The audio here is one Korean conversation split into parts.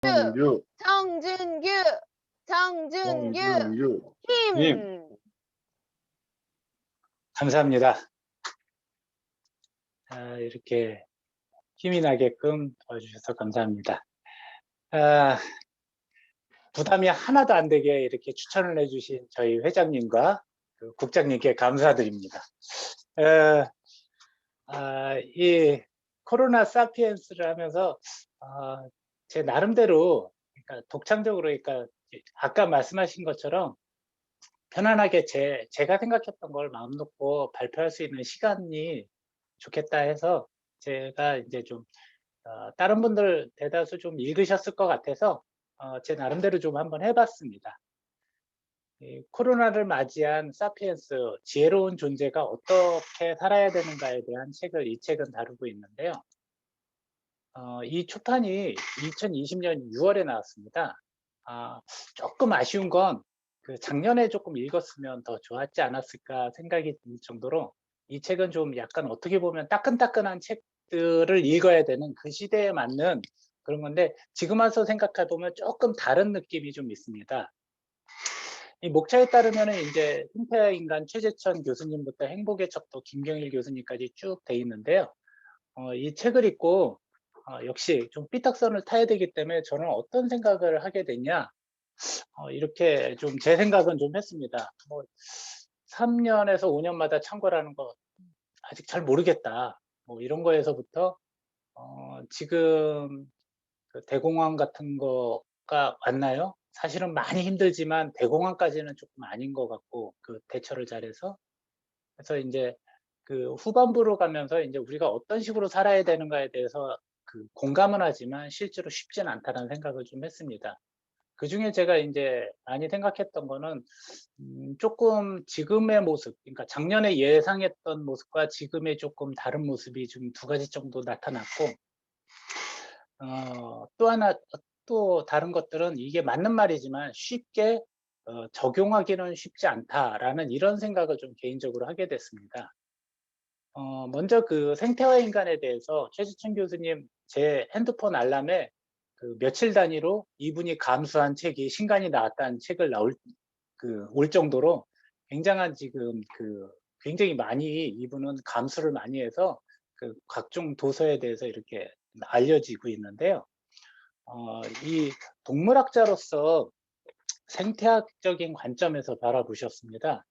정준규, 정준규, 정준규, 정준규 님, 힘. 감사합니다. 이렇게 힘이 나게끔 도와주셔서 감사합니다. 부담이 하나도 안 되게 이렇게 추천을 해주신 저희 회장님과 그 국장님께 감사드립니다. 이 코로나 사피엔스를 하면서 제 나름대로, 그러니까 독창적으로, 그러니까 아까 말씀하신 것처럼 편안하게 제가 생각했던 걸 마음 놓고 발표할 수 있는 시간이 좋겠다 해서 제가 이제 좀 다른 분들 대다수 좀 읽으셨을 것 같아서 제 나름대로 좀 한번 해봤습니다. 이 코로나를 맞이한 사피엔스, 지혜로운 존재가 어떻게 살아야 되는가에 대한 이 책은 다루고 있는데요. 이 초판이 2020년 6월에 나왔습니다. 조금 아쉬운 건 그 작년에 조금 읽었으면 더 좋았지 않았을까 생각이 들 정도로 이 책은 좀 약간 어떻게 보면 따끈따끈한 책들을 읽어야 되는 그 시대에 맞는 그런 건데, 지금 와서 생각해 보면 조금 다른 느낌이 좀 있습니다. 이 목차에 따르면 이제 hinterland 최재천 교수님부터 행복의 척도 김경일 교수님까지 쭉 돼 있는데요. 이 책을 읽고 역시 좀 삐딱선을 타야 되기 때문에 저는 어떤 생각을 하게 됐냐, 이렇게 좀 제 생각은 좀 했습니다. 뭐 3년에서 5년마다 참고라는 거 아직 잘 모르겠다, 뭐 이런 거에서부터 지금 그 대공황 같은 거가 왔나요? 사실은 많이 힘들지만 대공황까지는 조금 아닌 것 같고, 그 대처를 잘해서. 그래서 이제 그 후반부로 가면서 이제 우리가 어떤 식으로 살아야 되는가에 대해서 그 공감은 하지만 실제로 쉽지는 않다는 생각을 좀 했습니다. 그 중에 제가 이제 많이 생각했던 거는 조금 지금의 모습, 그러니까 작년에 예상했던 모습과 지금의 조금 다른 모습이 좀 두 가지 정도 나타났고, 또 하나, 또 다른 것들은 이게 맞는 말이지만 쉽게 적용하기는 쉽지 않다라는 이런 생각을 좀 개인적으로 하게 됐습니다. 먼저 그 생태와 인간에 대해서 최지춘 교수님 제 핸드폰 알람에 그 며칠 단위로 이분이 감수한 책이 신간이 나왔다는 책을 올 정도로 굉장한 지금 굉장히 많이 이분은 감수를 많이 해서 그 각종 도서에 대해서 이렇게 알려지고 있는데요. 이 동물학자로서 생태학적인 관점에서 바라보셨습니다.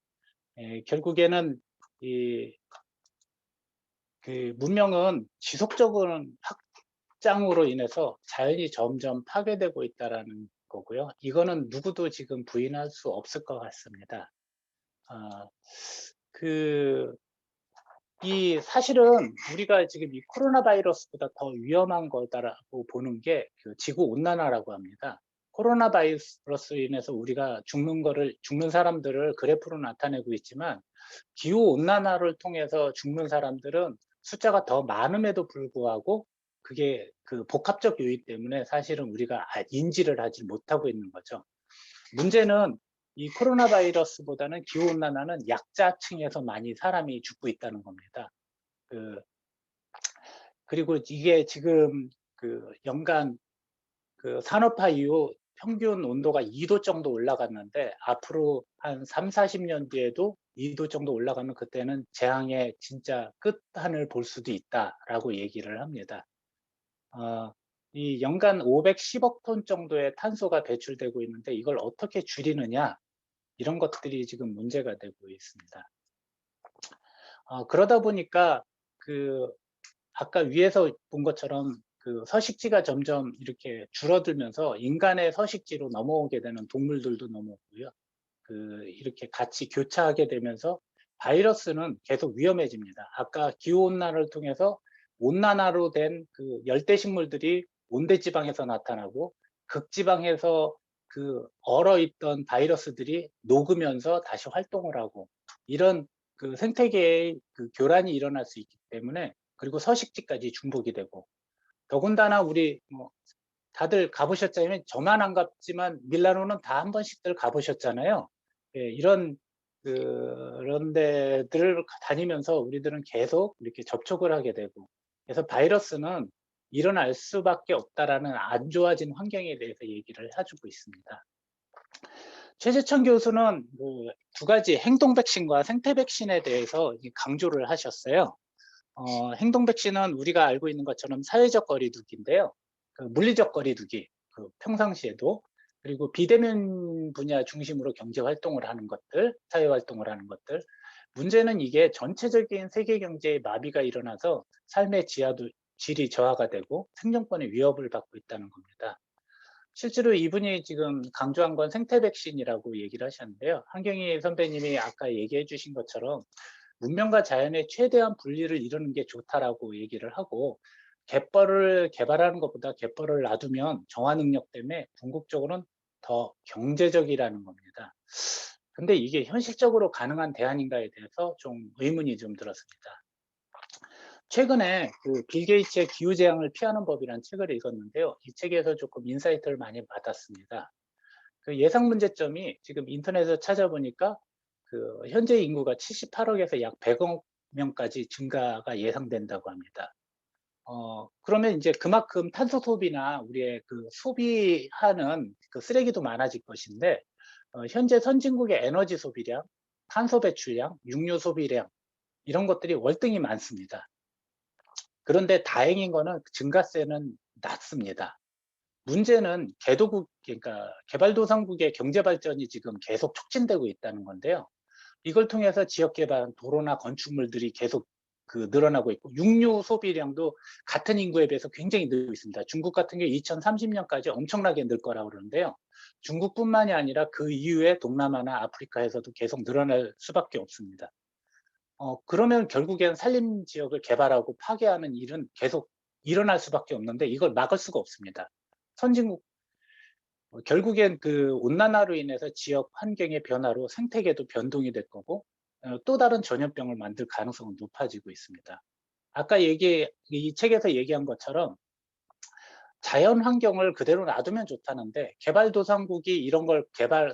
결국에는 그 문명은 지속적인 확장으로 인해서 자연이 점점 파괴되고 있다라는 거고요. 이거는 누구도 지금 부인할 수 없을 것 같습니다. 사실은 우리가 지금 이 코로나 바이러스보다 더 위험한 거다라고 보는 게 그 지구 온난화라고 합니다. 코로나 바이러스로 인해서 우리가 죽는 사람들을 그래프로 나타내고 있지만, 기후 온난화를 통해서 죽는 사람들은 숫자가 더 많음에도 불구하고 그게 그 복합적 요인 때문에 사실은 우리가 인지를 하지 못하고 있는 거죠. 문제는 이 코로나 바이러스보다는 기후 온난화는 약자층에서 많이 사람이 죽고 있다는 겁니다. 그리고 이게 지금 그 연간 그 산업화 이후 평균 온도가 2도 정도 올라갔는데, 앞으로 한 3, 40년 뒤에도 2도 정도 올라가면 그때는 재앙의 진짜 끝판을 볼 수도 있다라고 얘기를 합니다. 이 연간 510억 톤 정도의 탄소가 배출되고 있는데 이걸 어떻게 줄이느냐, 이런 것들이 지금 문제가 되고 있습니다. 그러다 보니까 아까 위에서 본 것처럼 그 서식지가 점점 이렇게 줄어들면서 인간의 서식지로 넘어오게 되는 동물들도 넘어오고요. 이렇게 같이 교차하게 되면서 바이러스는 계속 위험해집니다. 아까 기후온난화를 통해서 온난화로 된 그 열대식물들이 온대지방에서 나타나고, 극지방에서 얼어있던 바이러스들이 녹으면서 다시 활동을 하고, 이런 그 생태계의 그 교란이 일어날 수 있기 때문에, 그리고 서식지까지 중복이 되고, 더군다나 우리 다들 가보셨잖아요. 저만 안 갔지만 밀라노는 다 한 번씩들 가보셨잖아요. 그런 데들을 다니면서 우리들은 계속 이렇게 접촉을 하게 되고, 그래서 바이러스는 일어날 수밖에 없다라는 안 좋아진 환경에 대해서 얘기를 해주고 있습니다. 최재천 교수는 두 가지 행동 백신과 생태 백신에 대해서 강조를 하셨어요. 행동 백신은 우리가 알고 있는 것처럼 사회적 거리두기인데요. 물리적 거리두기, 평상시에도, 그리고 비대면 분야 중심으로 경제 활동을 하는 것들, 사회 활동을 하는 것들. 문제는 이게 전체적인 세계 경제에 마비가 일어나서 삶의 질이 저하가 되고 생존권에 위협을 받고 있다는 겁니다. 실제로 이분이 지금 강조한 건 생태 백신이라고 얘기를 하셨는데요. 한경희 선배님이 아까 얘기해 주신 것처럼 문명과 자연의 최대한 분리를 이루는 게 좋다라고 얘기를 하고, 갯벌을 개발하는 것보다 갯벌을 놔두면 정화 능력 때문에 궁극적으로는 더 경제적이라는 겁니다. 근데 이게 현실적으로 가능한 대안인가에 대해서 좀 의문이 좀 들었습니다. 최근에 빌 게이츠의 기후재앙을 피하는 법이라는 책을 읽었는데요. 이 책에서 조금 인사이트를 많이 받았습니다. 예상 문제점이 지금 인터넷에서 찾아보니까 현재 인구가 78억에서 약 100억 명까지 증가가 예상된다고 합니다. 그러면 이제 그만큼 탄소 소비나 우리의 소비하는 쓰레기도 많아질 것인데, 현재 선진국의 에너지 소비량, 탄소 배출량, 육류 소비량, 이런 것들이 월등히 많습니다. 그런데 다행인 거는 증가세는 낮습니다. 문제는 그러니까 개발도상국의 경제 발전이 지금 계속 촉진되고 있다는 건데요. 이걸 통해서 지역 개발, 도로나 건축물들이 계속 늘어나고 있고, 육류 소비량도 같은 인구에 비해서 굉장히 늘고 있습니다. 중국 같은 경우 2030년까지 엄청나게 늘 거라고 그러는데요. 중국뿐만이 아니라 그 이후에 동남아나 아프리카에서도 계속 늘어날 수밖에 없습니다. 그러면 결국엔 산림 지역을 개발하고 파괴하는 일은 계속 일어날 수밖에 없는데, 이걸 막을 수가 없습니다. 선진국, 결국엔 온난화로 인해서 지역 환경의 변화로 생태계도 변동이 될 거고, 또 다른 전염병을 만들 가능성은 높아지고 있습니다. 아까 이 책에서 얘기한 것처럼 자연 환경을 그대로 놔두면 좋다는데, 개발도상국이 이런 걸 개발을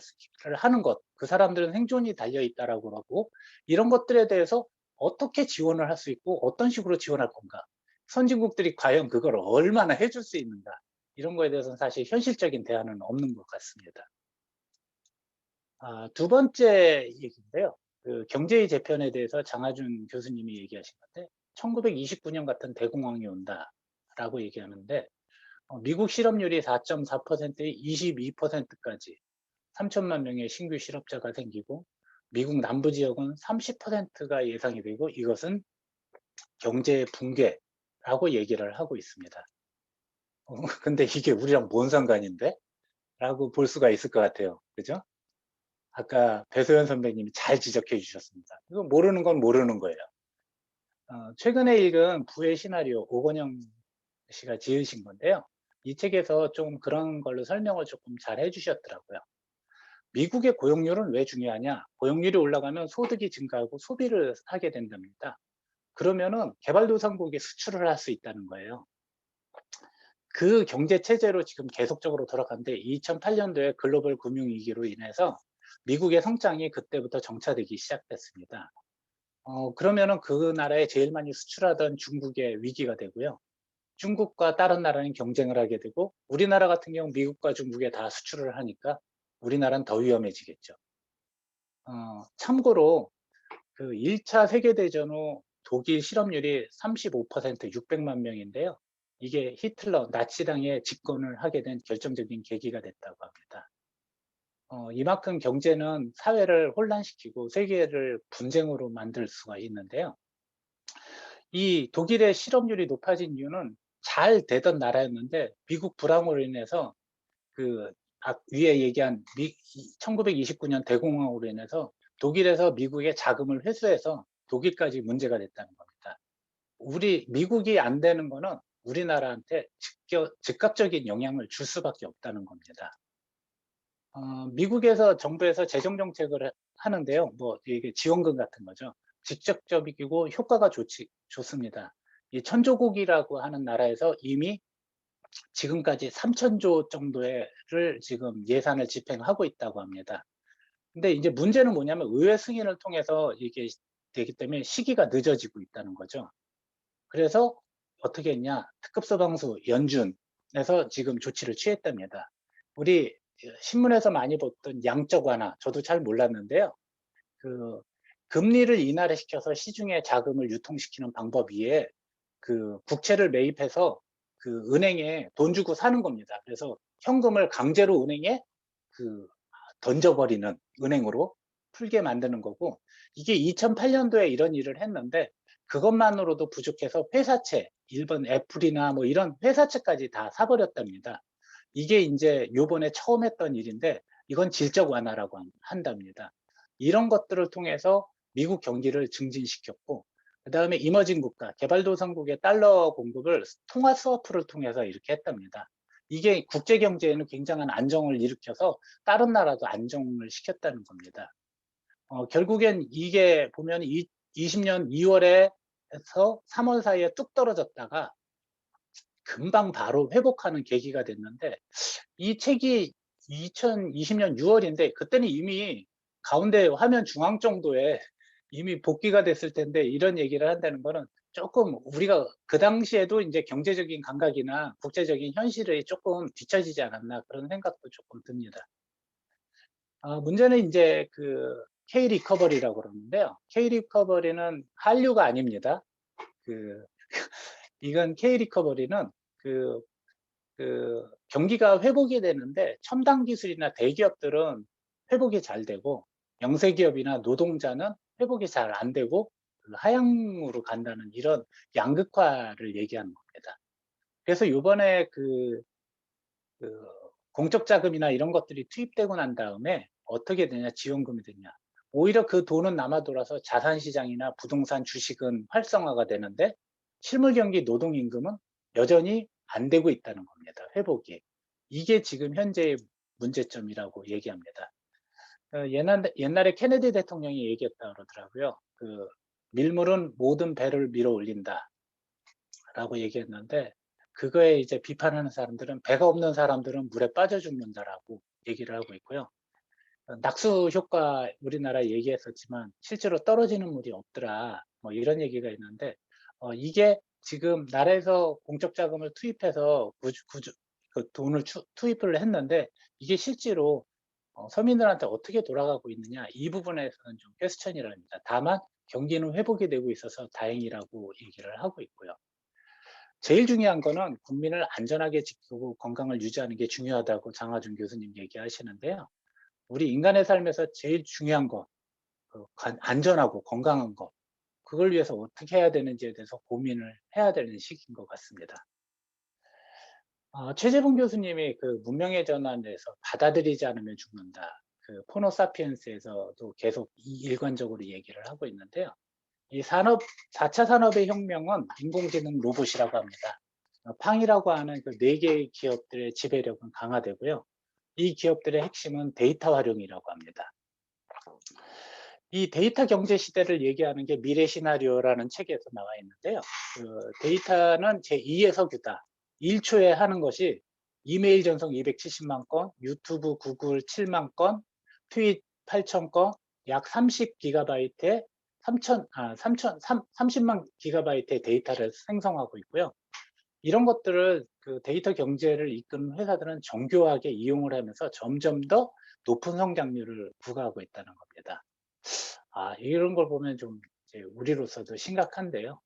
하는 것, 그 사람들은 생존이 달려 있다라고 하고, 이런 것들에 대해서 어떻게 지원을 할 수 있고 어떤 식으로 지원할 건가, 선진국들이 과연 그걸 얼마나 해줄 수 있는가, 이런 거에 대해서는 사실 현실적인 대안은 없는 것 같습니다. 두 번째 얘기인데요. 경제의 재편에 대해서 장하준 교수님이 얘기하신 건데, 1929년 같은 대공황이 온다라고 얘기하는데, 미국 실업률이 4.4%에 22%까지 3천만 명의 신규 실업자가 생기고, 미국 남부 지역은 30%가 예상이 되고, 이것은 경제 붕괴라고 얘기를 하고 있습니다. 근데 이게 우리랑 뭔 상관인데? 라고 볼 수가 있을 것 같아요. 그죠? 아까 배소연 선배님이 잘 지적해 주셨습니다. 이거 모르는 건 모르는 거예요. 최근에 읽은 부의 시나리오, 오건영 씨가 지으신 건데요. 이 책에서 좀 그런 걸로 설명을 조금 잘 해주셨더라고요. 미국의 고용률은 왜 중요하냐? 고용률이 올라가면 소득이 증가하고 소비를 하게 된답니다. 그러면은 개발도상국에 수출을 할 수 있다는 거예요. 그 경제 체제로 지금 계속적으로 돌아가는데, 2008년도에 글로벌 금융위기로 인해서 미국의 성장이 그때부터 정체되기 시작됐습니다. 그러면은 그 나라에 제일 많이 수출하던 중국의 위기가 되고요. 중국과 다른 나라는 경쟁을 하게 되고, 우리나라 같은 경우 미국과 중국에 다 수출을 하니까 우리나라는 더 위험해지겠죠. 참고로 1차 세계대전 후 독일 실업률이 35%, 600만 명인데요. 이게 히틀러, 나치당의 집권을 하게 된 결정적인 계기가 됐다고 합니다. 이만큼 경제는 사회를 혼란시키고 세계를 분쟁으로 만들 수가 있는데요. 이 독일의 실업률이 높아진 이유는 잘 되던 나라였는데, 미국 불황으로 인해서 위에 얘기한 1929년 대공황으로 인해서 독일에서 미국의 자금을 회수해서 독일까지 문제가 됐다는 겁니다. 미국이 안 되는 거는 우리나라한테 즉각적인 영향을 줄 수밖에 없다는 겁니다. 미국에서 정부에서 재정 정책을 하는데요. 이게 지원금 같은 거죠. 직접적이고 효과가 좋습니다. 이 천조국이라고 하는 나라에서 이미 지금까지 3천조 정도를 지금 예산을 집행하고 있다고 합니다. 근데 이제 문제는 뭐냐면 의회 승인을 통해서 이게 되기 때문에 시기가 늦어지고 있다는 거죠. 그래서 어떻게 했냐? 특급 소방수 연준에서 지금 조치를 취했답니다. 우리 신문에서 많이 봤던 양적 완화, 저도 잘 몰랐는데요. 그 금리를 인하시켜서 시중에 자금을 유통시키는 방법 위에 그 국채를 매입해서 그 은행에 돈 주고 사는 겁니다. 그래서 현금을 강제로 은행에 그 던져버리는, 은행으로 풀게 만드는 거고, 이게 2008년도에 이런 일을 했는데 그것만으로도 부족해서 회사채, 일본 애플이나 뭐 이런 회사채까지 다 사버렸답니다. 이게 이제 요번에 처음 했던 일인데 이건 질적 완화라고 한답니다. 이런 것들을 통해서 미국 경기를 증진시켰고, 그 다음에 이머징 국가, 개발도상국의 달러 공급을 통화 스와프를 통해서 이렇게 했답니다. 이게 국제 경제에는 굉장한 안정을 일으켜서 다른 나라도 안정을 시켰다는 겁니다. 결국엔 이게 보면 20년 2월에서 3월 사이에 뚝 떨어졌다가 금방 바로 회복하는 계기가 됐는데, 이 책이 2020년 6월인데 그때는 이미 가운데 화면 중앙 정도에 이미 복귀가 됐을 텐데 이런 얘기를 한다는 거는 조금 우리가 그 당시에도 이제 경제적인 감각이나 국제적인 현실이 조금 뒤처지지 않았나, 그런 생각도 조금 듭니다. 문제는 이제 그 K 리커버리라고 그러는데요. K 리커버리는 한류가 아닙니다. 그 이건 K 리커버리는 그 경기가 회복이 되는데 첨단 기술이나 대기업들은 회복이 잘 되고 영세기업이나 노동자는 회복이 잘 안 되고 하향으로 간다는 이런 양극화를 얘기하는 겁니다. 그래서 이번에 그 공적 자금이나 이런 것들이 투입되고 난 다음에 어떻게 되냐, 지원금이 되냐. 오히려 그 돈은 남아 돌아서 자산 시장이나 부동산, 주식은 활성화가 되는데 실물 경기 노동임금은 여전히 안 되고 있다는 겁니다. 회복이. 이게 지금 현재의 문제점이라고 얘기합니다. 옛날에 케네디 대통령이 얘기했다 그러더라고요. 밀물은 모든 배를 밀어 올린다 라고 얘기했는데, 그거에 이제 비판하는 사람들은 배가 없는 사람들은 물에 빠져 죽는다라고 얘기를 하고 있고요. 낙수 효과 우리나라 얘기했었지만 실제로 떨어지는 물이 없더라, 뭐 이런 얘기가 있는데, 이게 지금 나라에서 공적 자금을 투입해서 그 돈을 투입을 했는데 이게 실제로 서민들한테 어떻게 돌아가고 있느냐, 이 부분에서는 좀 퀘스천이랍니다. 다만 경기는 회복이 되고 있어서 다행이라고 얘기를 하고 있고요. 제일 중요한 거는 국민을 안전하게 지키고 건강을 유지하는 게 중요하다고 장하준 교수님 얘기하시는데요. 우리 인간의 삶에서 제일 중요한 거, 안전하고 건강한 거, 그걸 위해서 어떻게 해야 되는지에 대해서 고민을 해야 되는 시기인 것 같습니다. 최재봉 교수님이 그 문명의 전환에서 받아들이지 않으면 죽는다, 그 포노 사피엔스에서도 계속 일관적으로 얘기를 하고 있는데요. 이 4차 산업의 혁명은 인공지능 로봇이라고 합니다. 팡이라고 하는 그 4개의 기업들의 지배력은 강화되고요. 이 기업들의 핵심은 데이터 활용이라고 합니다. 이 데이터 경제 시대를 얘기하는 게 미래 시나리오라는 책에서 나와 있는데요. 데이터는 제2의 석유다. 1초에 하는 것이 이메일 전송 270만 건, 유튜브, 구글 7만 건, 트윗 8천 건, 약 30기가바이트의 30만 기가바이트의 데이터를 생성하고 있고요. 이런 것들을 그 데이터 경제를 이끄는 회사들은 정교하게 이용을 하면서 점점 더 높은 성장률을 부과하고 있다는 겁니다. 이런 걸 보면 좀 이제 우리로서도 심각한데요.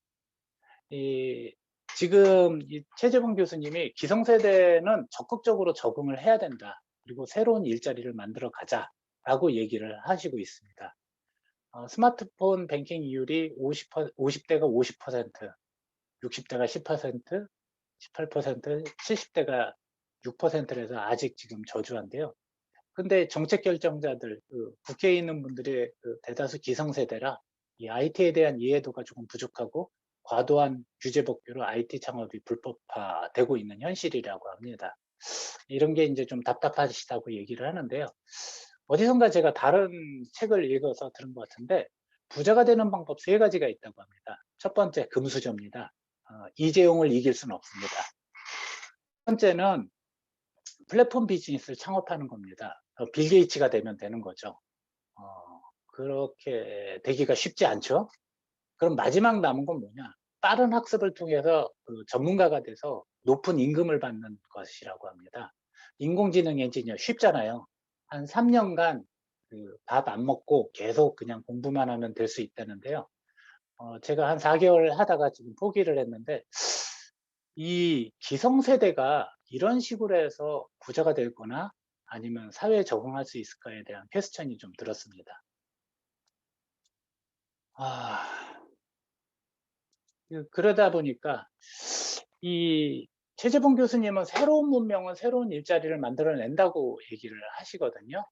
지금 이 최재봉 교수님이 기성세대는 적극적으로 적응을 해야 된다, 그리고 새로운 일자리를 만들어 가자라고 얘기를 하시고 있습니다. 스마트폰 뱅킹 이율이 50대가 50%, 60대가 10%, 18%, 70대가 6%라서 아직 지금 저조한데요. 근데 정책 결정자들, 국회에 있는 분들의 대다수 기성세대라 이 IT에 대한 이해도가 조금 부족하고 과도한 규제 법규로 IT 창업이 불법화되고 있는 현실이라고 합니다. 이런 게 이제 좀 답답하시다고 얘기를 하는데요. 어디선가 제가 다른 책을 읽어서 들은 것 같은데 부자가 되는 방법 3가지가 있다고 합니다. 첫 번째, 금수저입니다. 이재용을 이길 수는 없습니다. 첫 번째는 플랫폼 비즈니스를 창업하는 겁니다. 빌 게이츠가 되면 되는 거죠. 그렇게 되기가 쉽지 않죠. 그럼 마지막 남은 건 뭐냐? 빠른 학습을 통해서 그 전문가가 돼서 높은 임금을 받는 것이라고 합니다. 인공지능 엔지니어 쉽잖아요. 한 3년간 그 밥 안 먹고 계속 그냥 공부만 하면 될 수 있다는데요. 제가 한 4개월 하다가 지금 포기를 했는데, 이 기성세대가 이런 식으로 해서 부자가 될 거나 아니면 사회에 적응할 수 있을까에 대한 퀘스천이 좀 들었습니다. 아, 그러다 보니까 이 최재봉 교수님은 새로운 문명은 새로운 일자리를 만들어낸다고 얘기를 하시거든요.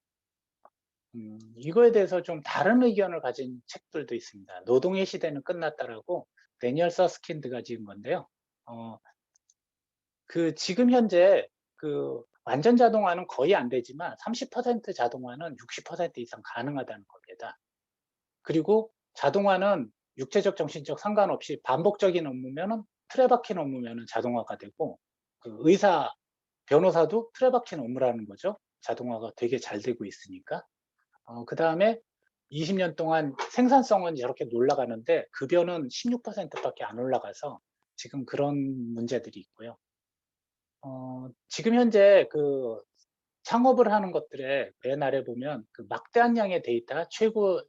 이거에 대해서 좀 다른 의견을 가진 책들도 있습니다. 노동의 시대는 끝났다라고 데니얼 서스킨드가 지은 건데요. 어, 지금 현재 그 완전 자동화는 거의 안 되지만 30% 자동화는 60% 이상 가능하다는 겁니다. 그리고 자동화는 육체적, 정신적 상관없이 반복적인 업무면은 틀에 박힌 업무면은 자동화가 되고, 그 의사, 변호사도 틀에 박힌 업무라는 거죠. 자동화가 되게 잘 되고 있으니까. 그 다음에 20년 동안 생산성은 이렇게 올라가는데 급여는 16%밖에 안 올라가서 지금 그런 문제들이 있고요. 지금 현재 그 창업을 하는 것들의 맨 아래 보면 그 막대한 양의 데이터, 최고의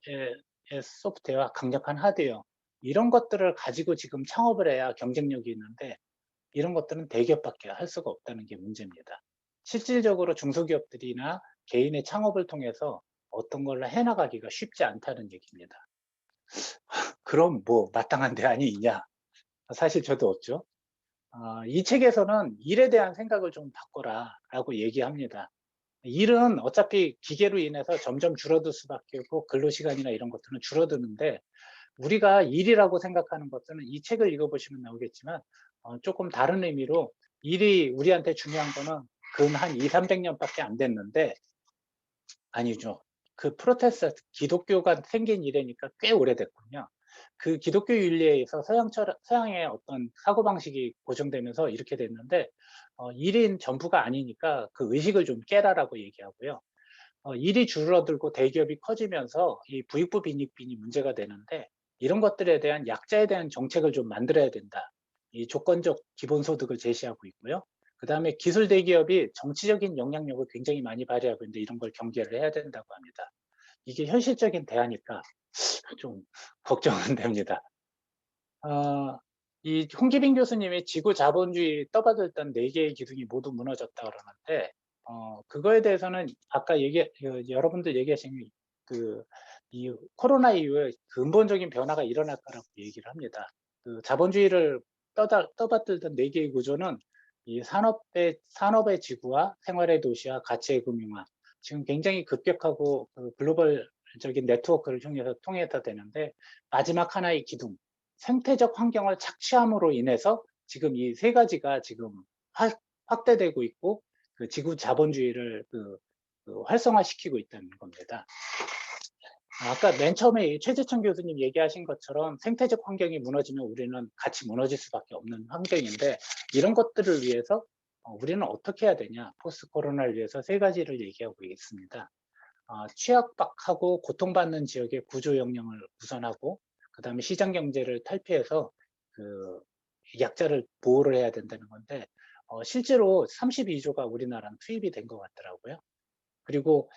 소프트웨어와 강력한 하드웨어, 이런 것들을 가지고 지금 창업을 해야 경쟁력이 있는데, 이런 것들은 대기업밖에 할 수가 없다는 게 문제입니다. 실질적으로 중소기업들이나 개인의 창업을 통해서 어떤 걸 해나가기가 쉽지 않다는 얘기입니다. 그럼 뭐 마땅한 대안이 있냐? 사실 저도 없죠. 이 책에서는 일에 대한 생각을 좀 바꿔라라고 얘기합니다. 일은 어차피 기계로 인해서 점점 줄어들 수밖에 없고 근로시간이나 이런 것들은 줄어드는데, 우리가 일이라고 생각하는 것들은 이 책을 읽어보시면 나오겠지만 조금 다른 의미로 일이 우리한테 중요한 거는 근 한 2, 300년밖에 안 됐는데, 아니죠. 그 프로테스탄트 기독교가 생긴 이래니까 꽤 오래됐군요. 그 기독교 윤리에 의해서 서양의 어떤 사고방식이 고정되면서 이렇게 됐는데, 일인 전부가 아니니까 그 의식을 좀 깨라라고 얘기하고요. 일이 줄어들고 대기업이 커지면서 이 부익부 빈익빈이 문제가 되는데, 이런 것들에 대한 약자에 대한 정책을 좀 만들어야 된다. 이 조건적 기본소득을 제시하고 있고요. 그 다음에 기술 대기업이 정치적인 영향력을 굉장히 많이 발휘하고 있는데, 이런 걸 경계를 해야 된다고 합니다. 이게 현실적인 대안일까? 좀 걱정은 됩니다. 이 홍기빈 교수님이 지구 자본주의 떠받들던 4개의 기둥이 모두 무너졌다 그러는데, 그거에 대해서는 아까 여러분들 얘기하신 이 코로나 이후에 근본적인 변화가 일어날 거라고 얘기를 합니다. 그 자본주의를 떠받들던 4개의 구조는 이 산업의 지구화, 생활의 도시화, 가치의 금융화, 지금 굉장히 급격하고 그 글로벌적인 네트워크를 통해서 되는데, 마지막 하나의 기둥, 생태적 환경을 착취함으로 인해서 지금 이 3가지가 지금 확대되고 있고, 그 지구 자본주의를 활성화시키고 있다는 겁니다. 아까 맨 처음에 최재천 교수님 얘기하신 것처럼 생태적 환경이 무너지면 우리는 같이 무너질 수밖에 없는 환경인데, 이런 것들을 위해서 우리는 어떻게 해야 되냐, 포스트 코로나를 위해서 3가지를 얘기하고 있습니다. 취약하고 고통받는 지역의 구조 역량을 우선하고, 그 다음에 시장 경제를 탈피해서 그 약자를 보호를 해야 된다는 건데, 실제로 32조가 우리나라는 투입이 된 것 같더라고요. 그리고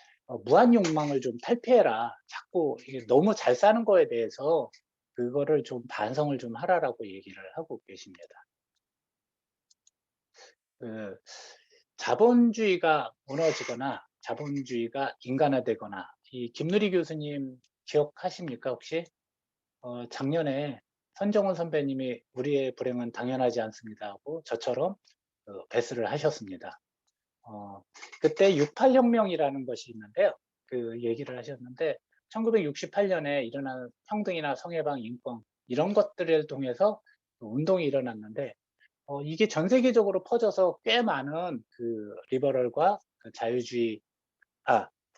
무한 욕망을 좀 탈피해라. 자꾸 이게 너무 잘 사는 거에 대해서 그거를 좀 반성을 좀 하라라고 얘기를 하고 계십니다. 그 자본주의가 무너지거나 자본주의가 인간화되거나, 이 김누리 교수님 기억하십니까 혹시? 작년에 선정원 선배님이 우리의 불행은 당연하지 않습니다 하고 저처럼 배스를 하셨습니다. 그때 68혁명이라는 것이 있는데요. 그 얘기를 하셨는데, 1968년에 일어난 평등이나 성해방, 인권, 이런 것들을 통해서 운동이 일어났는데, 이게 전 세계적으로 퍼져서 꽤 많은 그 리버럴과 그 자유주의,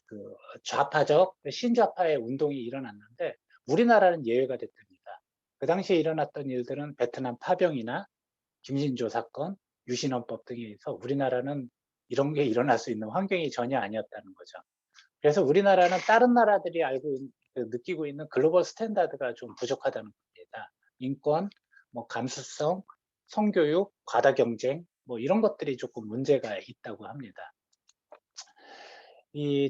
그 좌파적, 신좌파의 운동이 일어났는데, 우리나라는 예외가 됐답니다. 그 당시에 일어났던 일들은 베트남 파병이나 김신조 사건, 유신헌법 등에 의해서 우리나라는 이런 게 일어날 수 있는 환경이 전혀 아니었다는 거죠. 그래서 우리나라는 다른 나라들이 느끼고 있는 글로벌 스탠다드가 좀 부족하다는 겁니다. 인권, 뭐 감수성, 성교육, 과다 경쟁, 뭐 이런 것들이 조금 문제가 있다고 합니다.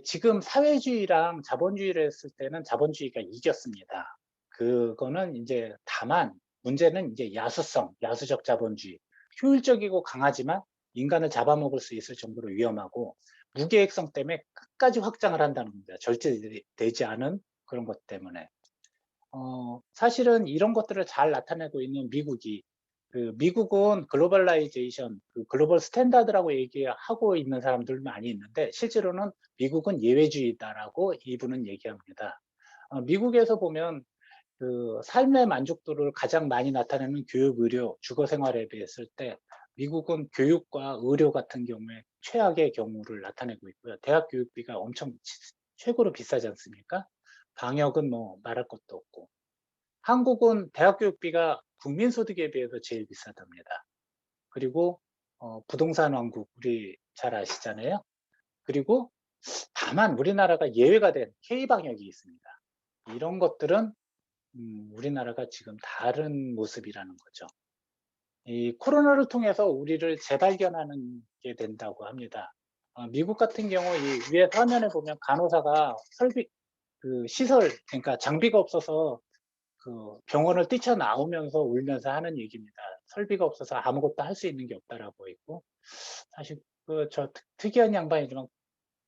지금 사회주의랑 자본주의를 했을 때는 자본주의가 이겼습니다. 그거는 이제 다만 문제는 이제 야수성, 야수적 자본주의. 효율적이고 강하지만 인간을 잡아먹을 수 있을 정도로 위험하고 무계획성 때문에 끝까지 확장을 한다는 겁니다. 절제되지 않은 그런 것 때문에. 사실은 이런 것들을 잘 나타내고 있는 미국은 글로벌라이제이션, 글로벌 스탠다드라고 얘기하고 있는 사람들 많이 있는데 실제로는 미국은 예외주의다라고 이분은 얘기합니다. 미국에서 보면 그 삶의 만족도를 가장 많이 나타내는 교육, 의료, 주거 생활에 비했을 때 미국은 교육과 의료 같은 경우에 최악의 경우를 나타내고 있고요. 대학 교육비가 최고로 비싸지 않습니까? 방역은 뭐 말할 것도 없고. 한국은 대학 교육비가 국민 소득에 비해서 제일 비싸답니다. 그리고 부동산 왕국 우리 잘 아시잖아요. 그리고 다만 우리나라가 예외가 된 K-방역이 있습니다. 이런 것들은 우리나라가 지금 다른 모습이라는 거죠. 이 코로나를 통해서 우리를 재발견하는 게 된다고 합니다. 미국 같은 경우 이 위에 화면에 보면 간호사가 시설, 그러니까 장비가 없어서 그 병원을 뛰쳐나오면서 울면서 하는 얘기입니다. 설비가 없어서 아무것도 할 수 있는 게 없다라고 있고, 사실 특이한 양반이지만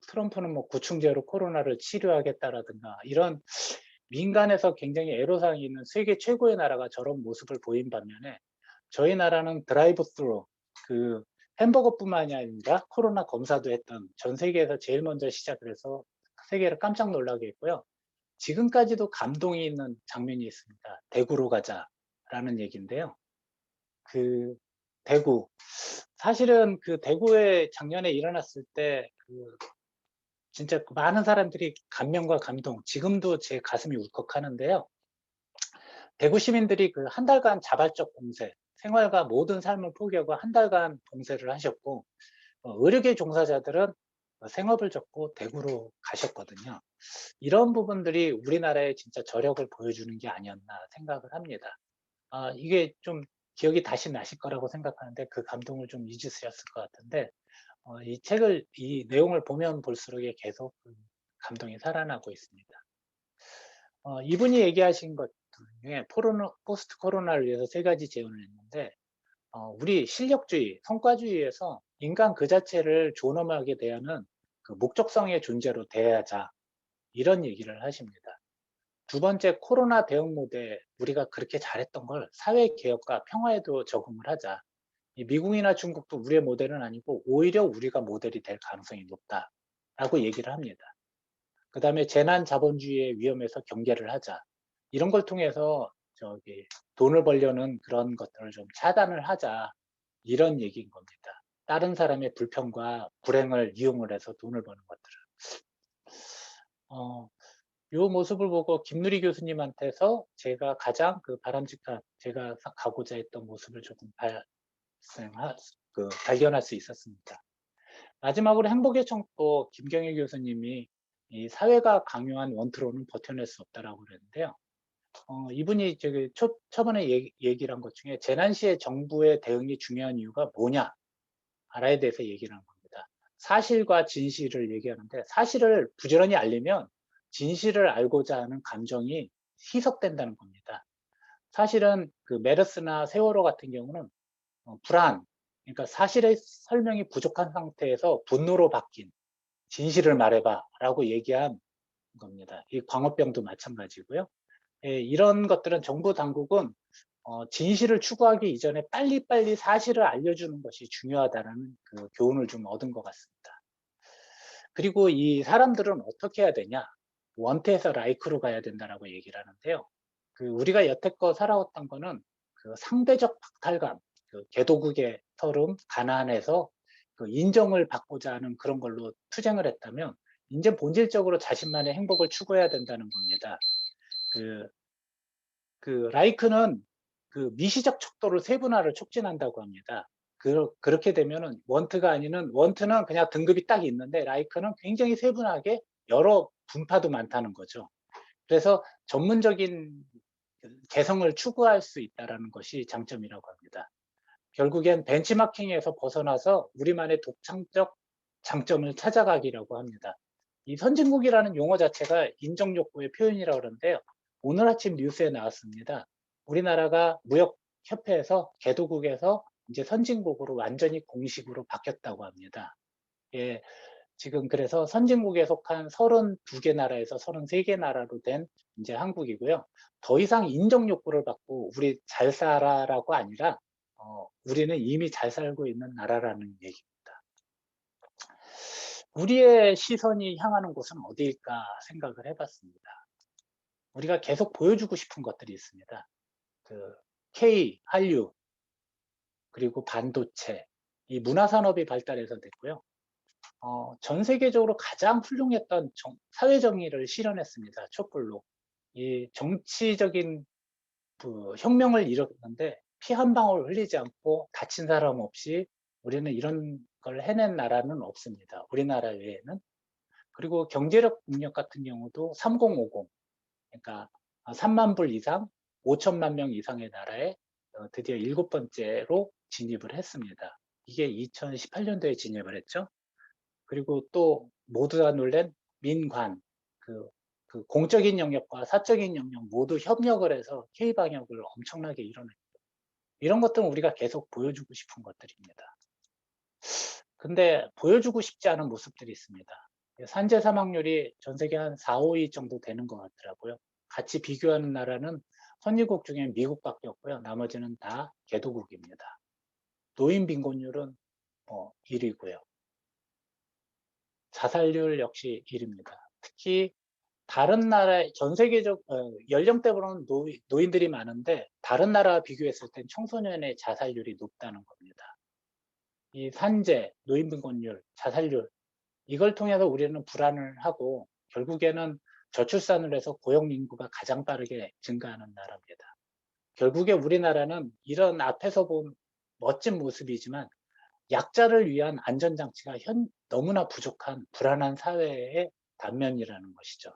트럼프는 뭐 구충제로 코로나를 치료하겠다라든가 이런 민간에서 굉장히 애로사항이 있는 세계 최고의 나라가 저런 모습을 보인 반면에 저희 나라는 드라이브 스루 그 햄버거뿐만이 아니라 코로나 검사도 했던 전 세계에서 제일 먼저 시작을 해서 세계를 깜짝 놀라게 했고요. 지금까지도 감동이 있는 장면이 있습니다. 대구로 가자라는 얘기인데요. 그 대구 사실은 그 대구에 작년에 일어났을 때 진짜 많은 사람들이 감명과 감동, 지금도 제 가슴이 울컥하는데요. 대구 시민들이 그 한 달간 자발적 봉쇄, 생활과 모든 삶을 포기하고 한 달간 봉쇄를 하셨고, 의료계 종사자들은 생업을 접고 대구로 가셨거든요. 이런 부분들이 우리나라의 진짜 저력을 보여주는 게 아니었나 생각을 합니다. 이게 좀 기억이 다시 나실 거라고 생각하는데 그 감동을 좀 잊으셨을 것 같은데, 이 내용을 보면 볼수록 계속 그 감동이 살아나고 있습니다. 이분이 얘기하신 것 중에 포스트 코로나를 위해서 세 가지 제언을 했는데, 우리 실력주의, 성과주의에서 인간 그 자체를 존엄하게 대하는 그 목적성의 존재로 대하자. 이런 얘기를 하십니다. 두 번째, 코로나 대응 모델, 우리가 그렇게 잘했던 걸 사회 개혁과 평화에도 적응을 하자. 미국이나 중국도 우리의 모델은 아니고 오히려 우리가 모델이 될 가능성이 높다라고 얘기를 합니다. 그 다음에 재난 자본주의의 위험에서 경계를 하자. 이런 걸 통해서 돈을 벌려는 그런 것들을 좀 차단을 하자. 이런 얘기인 겁니다. 다른 사람의 불평과 불행을 이용을 해서 돈을 버는 것들을. 이 모습을 보고 김누리 교수님한테서 제가 가장 바람직한 제가 가고자 했던 모습을 조금 발견할 수 있었습니다. 마지막으로 행복의 청도 김경일 교수님이 이 사회가 강요한 원투로는 버텨낼 수 없다라고 그랬는데요. 이분이 초반에 얘기를 한 것 중에 재난 시에 정부의 대응이 중요한 이유가 뭐냐 알아야 돼서 얘기를 한 겁니다. 사실과 진실을 얘기하는데 사실을 부지런히 알리면 진실을 알고자 하는 감정이 희석된다는 겁니다. 사실은 메르스나 세월호 같은 경우는 불안, 그러니까 사실의 설명이 부족한 상태에서 분노로 바뀐 진실을 말해봐라고 얘기한 겁니다. 이 광우병도 마찬가지고요. 이런 것들은 정부 당국은 진실을 추구하기 이전에 빨리빨리 사실을 알려주는 것이 중요하다는 그 교훈을 좀 얻은 것 같습니다. 그리고 이 사람들은 어떻게 해야 되냐? 원태에서 라이크로 가야 된다라고 얘기를 하는데요. 우리가 여태껏 살아왔던 거는 상대적 박탈감, 개도국의 서름, 가난에서 인정을 받고자 하는 그런 걸로 투쟁을 했다면 이제 본질적으로 자신만의 행복을 추구해야 된다는 겁니다. 라이크는 미시적 척도를 세분화를 촉진한다고 합니다. 그렇게 되면은 원트는 그냥 등급이 딱 있는데 라이크는 굉장히 세분하게 여러 분파도 많다는 거죠. 그래서 전문적인 개성을 추구할 수 있다라는 것이 장점이라고 합니다. 결국엔 벤치마킹에서 벗어나서 우리만의 독창적 장점을 찾아가기라고 합니다. 이 선진국이라는 용어 자체가 인정욕구의 표현이라고 그러는데요. 오늘 아침 뉴스에 나왔습니다. 우리나라가 무역협회에서 개도국에서 이제 선진국으로 완전히 공식으로 바뀌었다고 합니다. 예, 지금 그래서 선진국에 속한 32개 나라에서 33개 나라로 된 이제 한국이고요. 더 이상 인정 욕구를 받고 우리 잘 살아라고 아니라 우리는 이미 잘 살고 있는 나라라는 얘기입니다. 우리의 시선이 향하는 곳은 어디일까 생각을 해봤습니다. 우리가 계속 보여주고 싶은 것들이 있습니다. 그 K, 한류, 그리고 반도체, 이 문화산업이 발달해서 됐고요. 전 세계적으로 가장 훌륭했던 사회 정의를 실현했습니다. 촛불로. 이 정치적인 그 혁명을 이뤘는데 피 한 방울 흘리지 않고 다친 사람 없이 우리는 이런 걸 해낸 나라는 없습니다. 우리나라 외에는. 그리고 경제력 능력 같은 경우도 3050, 그러니까 3만 불 이상, 5천만 명 이상의 나라에 드디어 7번째로 진입을 했습니다. 이게 2018년도에 진입을 했죠. 그리고 또 모두가 놀란 민관, 그 공적인 영역과 사적인 영역 모두 협력을 해서 K방역을 엄청나게 이뤄냈고, 이런 것들은 우리가 계속 보여주고 싶은 것들입니다. 근데 보여주고 싶지 않은 모습들이 있습니다. 산재 사망률이 전 세계 한 4, 5위 정도 되는 것 같더라고요. 같이 비교하는 나라는 선진국 중에 미국밖에 없고요. 나머지는 다 개도국입니다. 노인 빈곤율은 1위고요. 자살률 역시 1위입니다. 특히 다른 나라, 전 세계적 연령대로는 노인들이 많은데 다른 나라와 비교했을 땐 청소년의 자살률이 높다는 겁니다. 이 산재, 노인빈곤율, 자살률, 이걸 통해서 우리는 불안을 하고 결국에는 저출산을 해서 고용 인구가 가장 빠르게 증가하는 나라입니다. 결국에 우리나라는 이런 앞에서 본 멋진 모습이지만 약자를 위한 안전장치가 너무나 부족한 불안한 사회의 단면이라는 것이죠.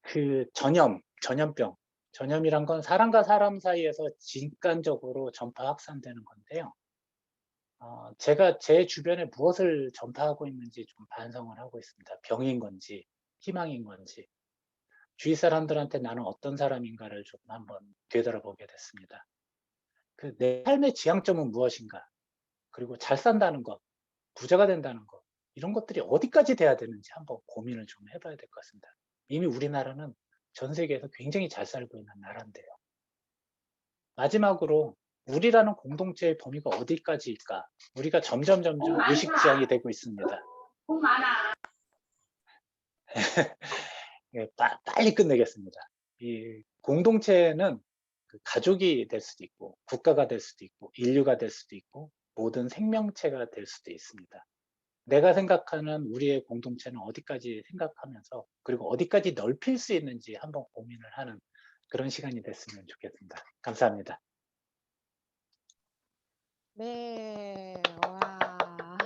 그 전염병. 전염이란 건 사람과 사람 사이에서 직간접으로 전파 확산되는 건데요. 제가 제 주변에 무엇을 전파하고 있는지 좀 반성을 하고 있습니다. 병인 건지, 희망인 건지, 주위 사람들한테 나는 어떤 사람인가를 좀 한번 되돌아보게 됐습니다. 내 삶의 지향점은 무엇인가? 그리고 잘 산다는 것, 부자가 된다는 것, 이런 것들이 어디까지 돼야 되는지 한번 고민을 좀 해봐야 될 것 같습니다. 이미 우리나라는 전 세계에서 굉장히 잘 살고 있는 나라인데요. 마지막으로 우리라는 공동체의 범위가 어디까지일까? 우리가 점점 의식지향이 되고 있습니다. 예, 빨리 끝내겠습니다. 이 공동체는 가족이 될 수도 있고, 국가가 될 수도 있고, 인류가 될 수도 있고, 모든 생명체가 될 수도 있습니다. 내가 생각하는 우리의 공동체는 어디까지 생각하면서, 그리고 어디까지 넓힐 수 있는지 한번 고민을 하는 그런 시간이 됐으면 좋겠습니다. 감사합니다. 네, 와.